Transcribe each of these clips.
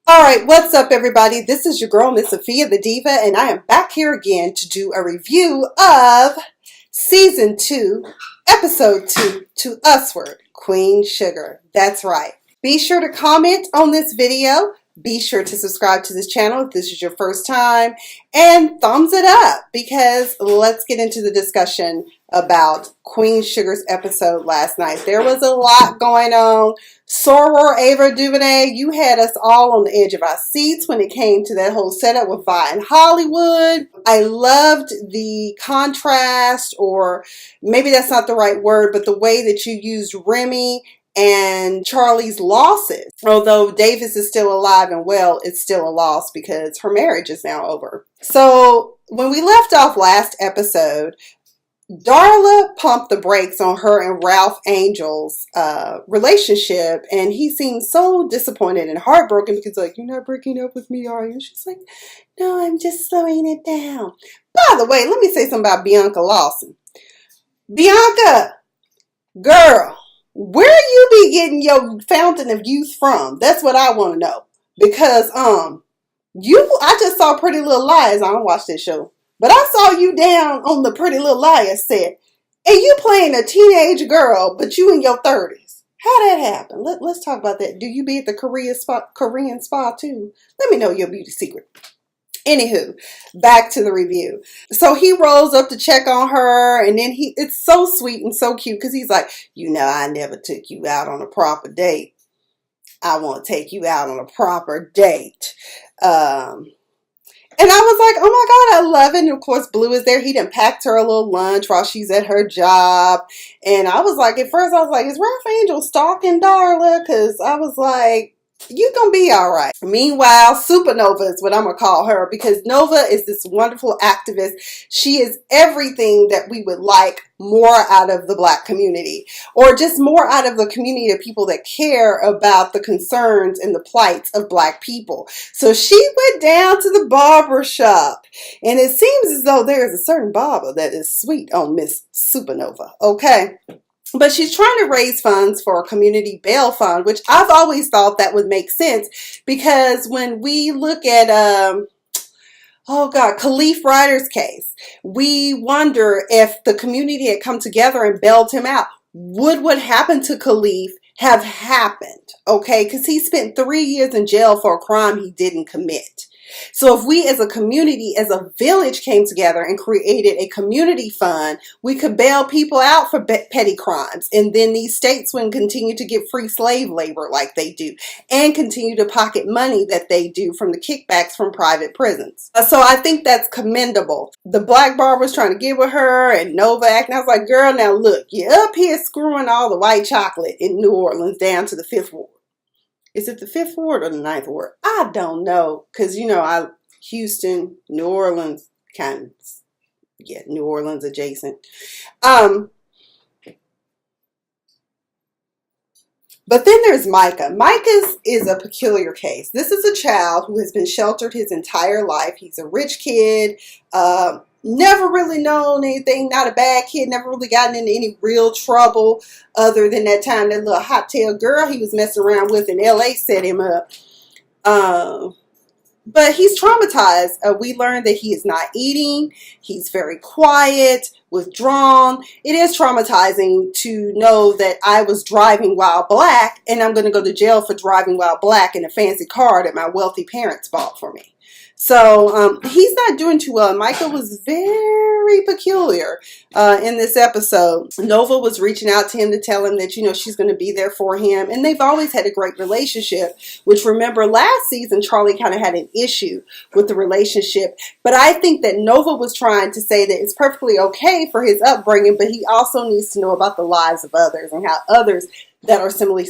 Alright, what's up everybody? This is your girl, Miss Sophia the Diva, and I am back here again to do a review of Season 2, Episode 2 to Usward, Queen Sugar. That's right. Be sure to comment on this video. Be sure to subscribe to this channel if this is your first time. And thumbs it up because let's get into the discussion about Queen Sugar's episode last night. There was a lot going on. Soror Ava DuVernay, you had us all on the edge of our seats when it came to that whole setup with Vi and Hollywood. I loved the contrast, or maybe that's not the right word, but the way that you used Remy and Charlie's losses. Although Davis is still alive and well, it's still a loss because her marriage is now over. So when we left off last episode, Darla pumped the brakes on her and Ralph Angel's relationship, and he seemed so disappointed and heartbroken because, like, you're not breaking up with me, are you? And she's like, no, I'm just slowing it down. By the way, let me say something about Bianca Lawson. Bianca, girl, where you be getting your fountain of youth from? That's what I want to know. Because I just saw Pretty Little Liars. I don't watch this show. But I saw you down on the Pretty Little Liars set. And you playing a teenage girl, but you in your 30s. How that happen? Let's talk about that. Do you be at the Korean spa too? Let me know your beauty secret. Anywho, back to the review. So he rolls up to check on her, and then it's so sweet and so cute because he's like, you know, I never took you out on a proper date. I want to take you out on a proper date. And I was like, oh my God, I love it. And of course, Blue is there. He done packed her a little lunch while she's at her job. And I was like, at first I was like, is Ralph Angel stalking Darla? Because I was like, you gonna be all right. Meanwhile, Supernova is what I'm gonna call her, because Nova is this wonderful activist. She is everything that we would like more out of the Black community, or just more out of the community of people that care about the concerns and the plights of Black people. So she went down to the barber shop, and it seems as though there is a certain barber that is sweet on Miss Supernova. Okay. But she's trying to raise funds for a community bail fund, which I've always thought that would make sense, because when we look at, Khalif Ryder's case, we wonder if the community had come together and bailed him out. Would what happened to Khalif have happened? Okay, because he spent 3 years in jail for a crime he didn't commit. So if we as a community, as a village, came together and created a community fund, we could bail people out for petty crimes. And then these states would continue to get free slave labor like they do, and continue to pocket money that they do from the kickbacks from private prisons. So I think that's commendable. The Black barber was trying to get with her, and Nova acting. I was like, girl, now look, you're up here screwing all the white chocolate in New Orleans down to the 5th Ward. Is it the 5th Ward or the 9th Ward? I don't know. Because, you know, Houston, New Orleans, New Orleans adjacent. But then there's Micah. Micah is a peculiar case. This is a child who has been sheltered his entire life. He's a rich kid, never really known anything, not a bad kid, never really gotten into any real trouble other than that time that little hot tail girl he was messing around with in LA set him up. But he's traumatized. We learned that he is not eating. He's very quiet, withdrawn. It is traumatizing to know that I was driving while Black, and I'm going to go to jail for driving while Black in a fancy car that my wealthy parents bought for me. So he's not doing too well. Micah was very peculiar in this episode. Nova was reaching out to him to tell him that, you know, she's going to be there for him. And they've always had a great relationship, which, remember, last season, Charlie kind of had an issue with the relationship. But I think that Nova was trying to say that it's perfectly okay for his upbringing, but he also needs to know about the lives of others and how others that are similarly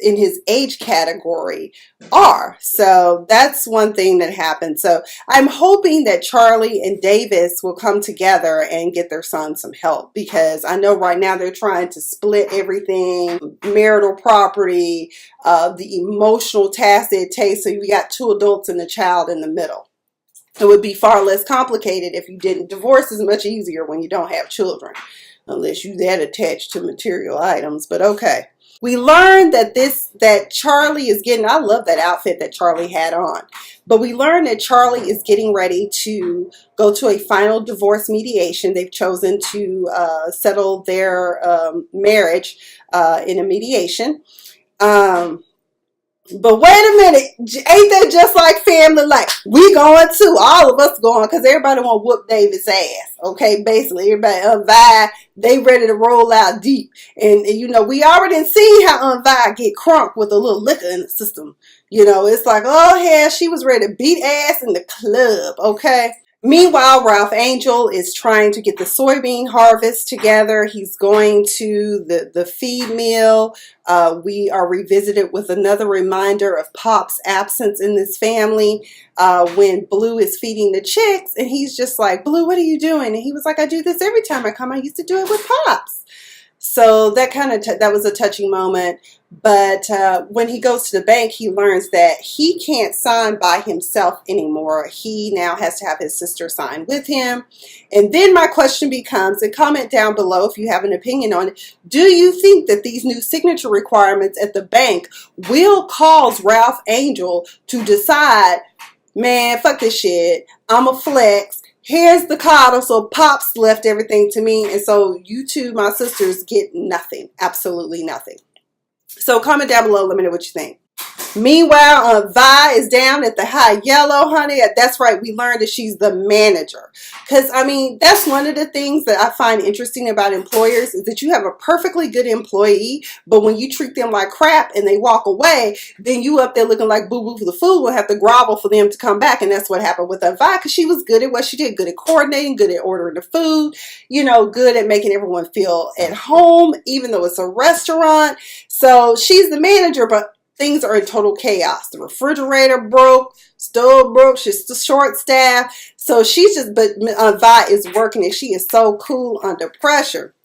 in his age category are. So that's one thing that happened. So I'm hoping that Charlie and Davis will come together and get their son some help, because I know right now they're trying to split everything, marital property, the emotional task that it takes. So you got 2 adults and a child in the middle. It would be far less complicated if you didn't. Divorce is much easier when you don't have children, unless you're that attached to material items, but okay. We learned that Charlie is getting, I love that outfit that Charlie had on, but we learned that Charlie is getting ready to go to a final divorce mediation. They've chosen to settle their marriage in a mediation. But wait a minute, ain't that just like family? Like, we going too, all of us going, because everybody want to whoop David's ass, okay? Basically, everybody unvied, they ready to roll out deep. And you know, we already seen how unvied get crunk with a little liquor in the system. You know, it's like, oh, hell, she was ready to beat ass in the club, okay? Meanwhile, Ralph Angel is trying to get the soybean harvest together. He's going to the feed mill. We are revisited with another reminder of Pop's absence in this family when Blue is feeding the chicks. And he's just like, Blue, what are you doing? And he was like, I do this every time I come. I used to do it with Pops. So that that was a touching moment. But when he goes to the bank, he learns that he can't sign by himself anymore. He now has to have his sister sign with him. And then my question becomes, and comment down below if you have an opinion on it, do you think that these new signature requirements at the bank will cause Ralph Angel to decide, man, fuck this shit, I'm a flex. Here's the coddle, so Pops left everything to me, and so you two, my sisters, get nothing. Absolutely nothing. So comment down below, let me know what you think. Meanwhile, Vi is down at the High Yellow, honey. That's right, we learned that she's the manager. Because, I mean, that's one of the things that I find interesting about employers is that you have a perfectly good employee, but when you treat them like crap and they walk away, then you up there looking like boo-boo for the food will have to grovel for them to come back. And that's what happened with Vi, because she was good at what she did, good at coordinating, good at ordering the food, you know, good at making everyone feel at home, even though it's a restaurant. So she's the manager, but things are in total chaos. The refrigerator broke, stove broke, she's short staffed. So she's just, but Vi is working and she is so cool under pressure.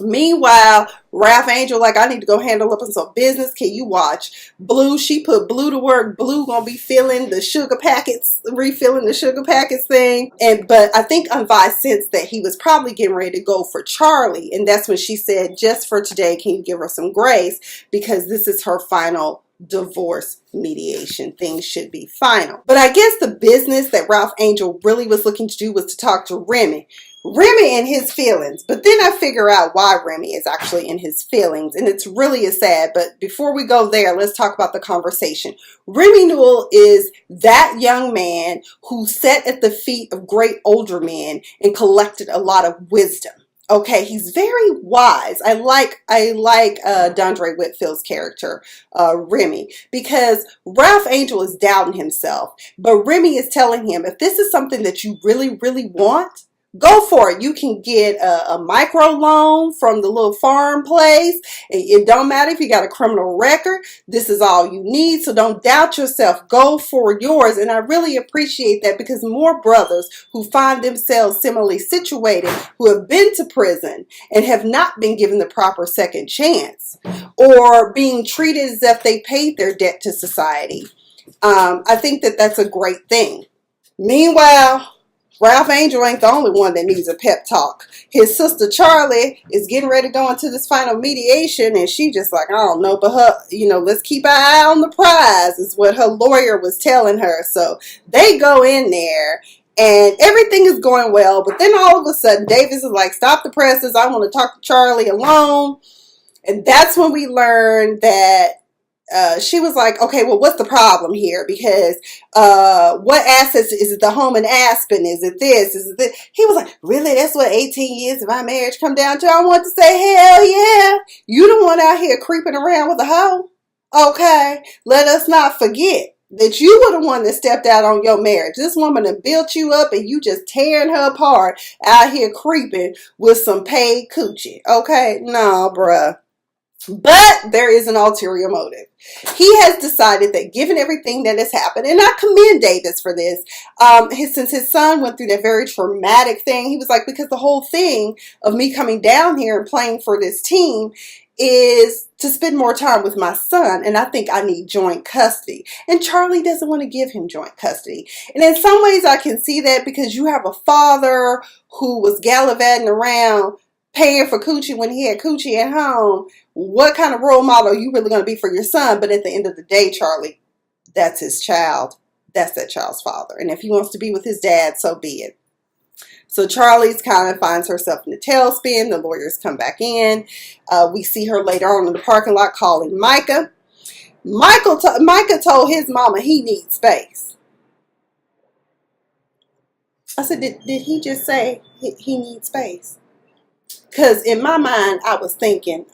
Meanwhile, Ralph Angel, like, I need to go handle up on some business. Can you watch? Blue, she put Blue to work. Blue gonna be filling the sugar packets, refilling the sugar packets thing. But I think Vi sensed that he was probably getting ready to go for Charlie. And that's when she said, just for today, can you give her some grace? Because this is her final divorce mediation. Things should be final. But I guess the business that Ralph Angel really was looking to do was to talk to Remy. Remy in his feelings, but then I figure out why Remy is actually in his feelings, and it's really sad. But before we go there, let's talk about the conversation. Remy Newell is that young man who sat at the feet of great older men and collected a lot of wisdom. Okay, he's very wise. I like Dondre Whitfield's character, Remy, because Ralph Angel is doubting himself, but Remy is telling him, if this is something that you really, really want, go for it. You can get a micro loan from the little farm place. It don't matter if you got a criminal record. This is all you need. So don't doubt yourself. Go for yours. And I really appreciate that, because more brothers who find themselves similarly situated, who have been to prison and have not been given the proper second chance, or being treated as if they paid their debt to society. I think that that's a great thing. Meanwhile, Ralph Angel ain't the only one that needs a pep talk. His sister Charlie is getting ready to go into this final mediation, and she just like, I don't know, but her, you know, let's keep our eye on the prize is what her lawyer was telling her. So they go in there and everything is going well, but then all of a sudden Davis is like, stop the presses, I want to talk to Charlie alone. And that's when we learn that she was like, okay, well, what's the problem here? Because what assets, is it the home in Aspen? Is it this? Is it this? He was like, really? That's what 18 years of our marriage come down to? I want to say, hell yeah. You the one out here creeping around with a hoe. Okay. Let us not forget that you were the one that stepped out on your marriage. This woman that built you up and you just tearing her apart out here creeping with some paid coochie. Okay. No, bruh. But there is an ulterior motive. He has decided that given everything that has happened, and I commend Davis for this, since his son went through that very traumatic thing, he was like, because the whole thing of me coming down here and playing for this team is to spend more time with my son, and I think I need joint custody. And Charlie doesn't want to give him joint custody. And in some ways I can see that, because you have a father who was gallivanting around paying for coochie when he had coochie at home, what kind of role model are you really going to be for your son? But at the end of the day, Charlie, that's his child. That's that child's father. And if he wants to be with his dad, so be it. So Charlie's kind of finds herself in a tailspin. The lawyers come back in. We see her later on in the parking lot calling Micah. Micah told his mama he needs space. I said, did he just say he needs space? Because in my mind, I was thinking,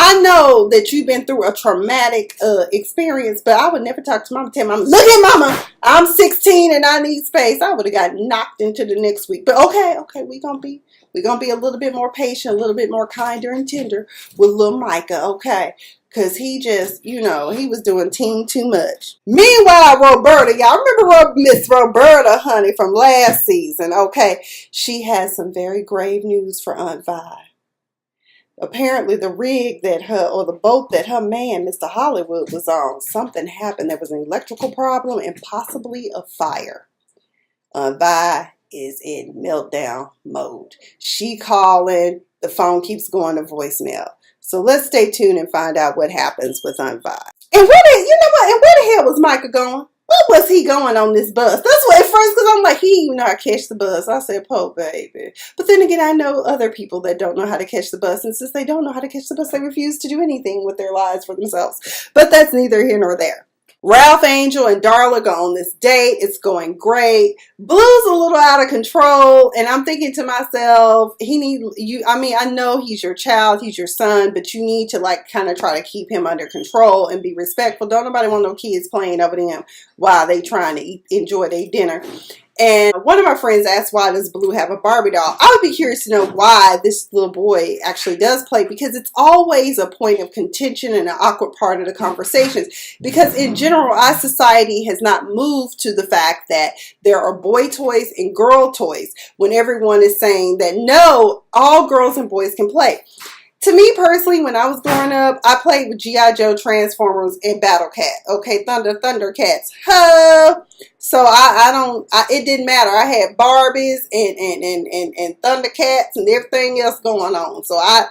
I know that you've been through a traumatic experience, but I would never talk to mama, tell mama, look at mama, I'm 16 and I need space. I would have got knocked into the next week. But okay, we're gonna be a little bit more patient, a little bit more kinder and tender with little Micah, okay? Because he just, he was doing too much. Meanwhile, Roberta, y'all remember Miss Roberta, honey, from last season, okay? She has some very grave news for Aunt Vi. Apparently the rig the boat that her man, Mr. Hollywood, was on, something happened. There was an electrical problem and possibly a fire. Vi is in meltdown mode. She calling, the phone keeps going to voicemail. So let's stay tuned and find out what happens with Aunt Vi. And where the hell was Micah going? What was he going on this bus? That's what at first, because I'm like, he didn't even know how to catch the bus. I said, poor baby. But then again, I know other people that don't know how to catch the bus. And since they don't know how to catch the bus, they refuse to do anything with their lives for themselves. But that's neither here nor there. Ralph Angel and Darla go on this date. It's going great. Blue's a little out of control. And I'm thinking to myself, I know he's your child, he's your son, but you need to kind of try to keep him under control and be respectful. Don't nobody want no kids playing over them while they trying to enjoy their dinner. And one of my friends asked, why does Blue have a Barbie doll? I would be curious to know why this little boy actually does play, because it's always a point of contention and an awkward part of the conversations. Because in general, our society has not moved to the fact that there are boy toys and girl toys, when everyone is saying that no, all girls and boys can play. To me personally, when I was growing up, I played with G.I. Joe, Transformers, and Battle Cat. Okay, Thundercats. Ho! So it didn't matter. I had Barbies and Thundercats and everything else going on. So I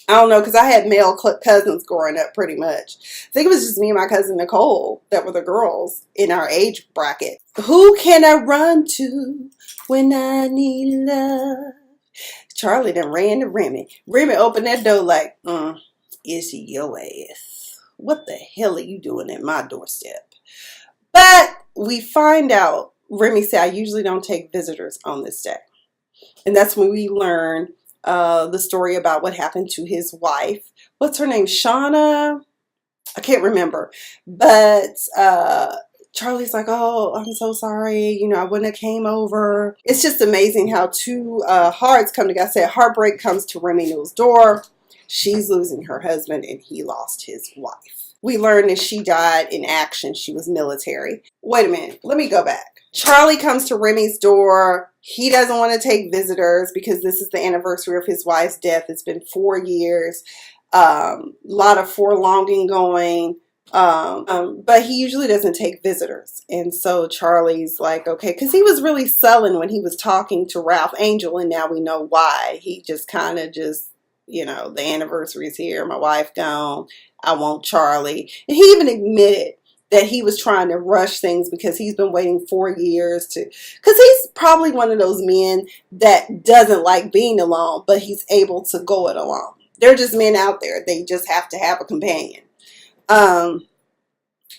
don't know, because I had male cousins growing up pretty much. I think it was just me and my cousin Nicole that were the girls in our age bracket. Who can I run to when I need love? Charlie done ran to Remy. Remy opened that door like, it's your ass. What the hell are you doing at my doorstep? But we find out, Remy said, I usually don't take visitors on this day. And that's when we learn the story about what happened to his wife. What's her name? Shauna? I can't remember. But Charlie's like, oh, I'm so sorry. I wouldn't have came over. It's just amazing how two hearts come together. I said heartbreak comes to Remy Newell's door. She's losing her husband and he lost his wife. We learned that she died in action. She was military. Wait a minute. Let me go back. Charlie comes to Remy's door. He doesn't want to take visitors because this is the anniversary of his wife's death. It's been 4 years. A lot of forlonging going. But he usually doesn't take visitors. And so Charlie's like, okay, because he was really sullen when he was talking to Ralph Angel, and now we know why. He just kind of the anniversary's here, my wife gone, I want Charlie. And he even admitted that he was trying to rush things because he's been waiting 4 years because he's probably one of those men that doesn't like being alone, but he's able to go it alone. They're just men out there. They just have to have a companion.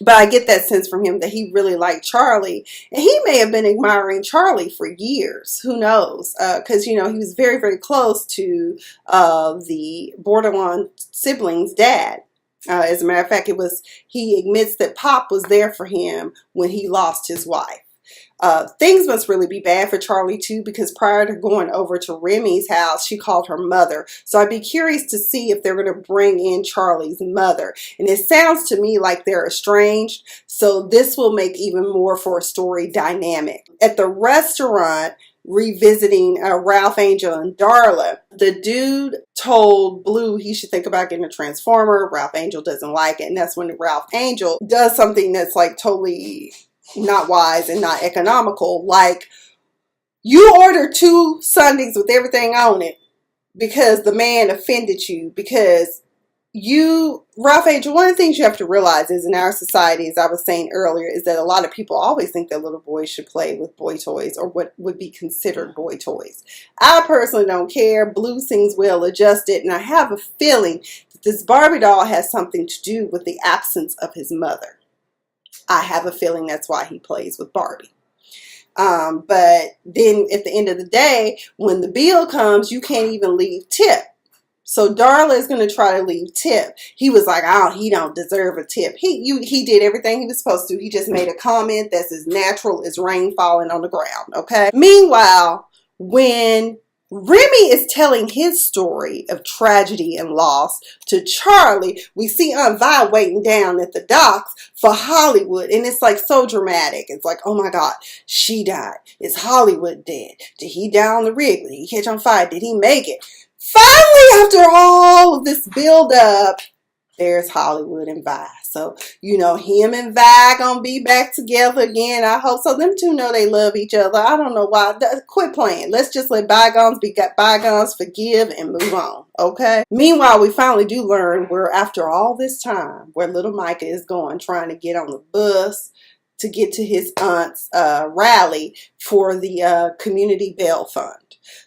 But I get that sense from him that he really liked Charlie. And he may have been admiring Charlie for years. Who knows? Because, he was very, very close to the borderline sibling's dad. As a matter of fact, he admits that Pop was there for him when he lost his wife. Things must really be bad for Charlie too, because prior to going over to Remy's house, she called her mother. So I'd be curious to see if they're going to bring in Charlie's mother. And it sounds to me like they're estranged. So this will make even more for a story dynamic. At the restaurant, revisiting Ralph Angel and Darla, the dude told Blue he should think about getting a transformer. Ralph Angel doesn't like it. And that's when Ralph Angel does something that's totally not wise and not economical, like You ordered 2 sundaes with everything on it because the man offended you, because Ralph Angel, one of the things you have to realize is in our society, as I was saying earlier, is that a lot of people always think that little boys should play with boy toys or what would be considered boy toys. I personally don't care. Blue sings well adjusted, and I have a feeling that this Barbie doll has something to do with the absence of his mother. I have a feeling that's why he plays with Barbie. But then at the end of the day, when the bill comes, you can't even leave tip. So Darla is going to try to leave tip. He was like, oh, he don't deserve a tip. He did everything he was supposed to. He just made a comment that's as natural as rain falling on the ground, okay? Meanwhile, when Remy is telling his story of tragedy and loss to Charlie, we see Aunt Vi waiting down at the docks for Hollywood, and it's like so dramatic. It's like, oh my God, she died. Is Hollywood dead? Did he die on the rig? Did he catch on fire? Did he make it? Finally, after all of this build-up, there's Hollywood and Vi. So, you know, him and Vi gonna be back together again. I hope so. Them two know they love each other. I don't know why. Quit playing. Let's just let bygones be bygones, forgive, and move on, okay? Meanwhile, we finally do learn where, after all this time, where little Micah is going, trying to get on the bus to get to his aunt's rally for the community bail fund.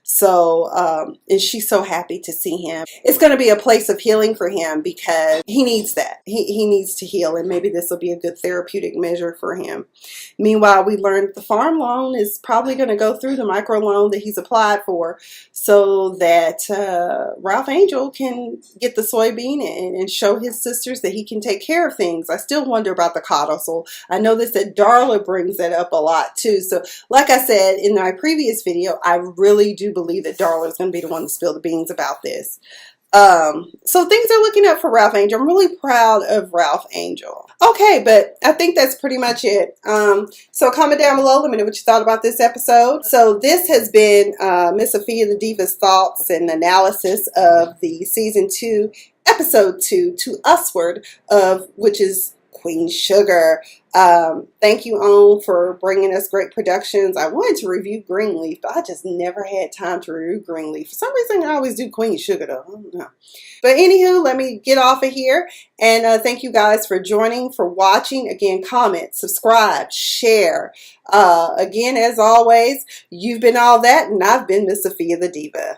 So, and she's so happy to see him. It's going to be a place of healing for him because he needs that. He needs to heal, and maybe this will be a good therapeutic measure for him. Meanwhile, we learned the farm loan is probably going to go through the micro loan that he's applied for so that Ralph Angel can get the soybean and show his sisters that he can take care of things. I still wonder about the codicil. I know that Darla brings that up a lot too. So like I said in my previous video, I really do believe that Darla is going to be the one to spill the beans about this. So things are looking up for Ralph Angel. I'm really proud of Ralph Angel. Okay, but I think that's pretty much it. So comment down below. Let me know what you thought about this episode. So this has been Miss Sophia the Diva's thoughts and analysis of the season 2, episode 2, To Usward, of which is Queen Sugar. Thank you, OWN, for bringing us great productions. I wanted to review Greenleaf, but I just never had time to review Greenleaf. For some reason, I always do Queen Sugar, though. I don't know. But anywho, let me get off of here. And thank you guys for joining, for watching. Again, comment, subscribe, share. Again, as always, you've been all that, and I've been Miss Sophia the Diva.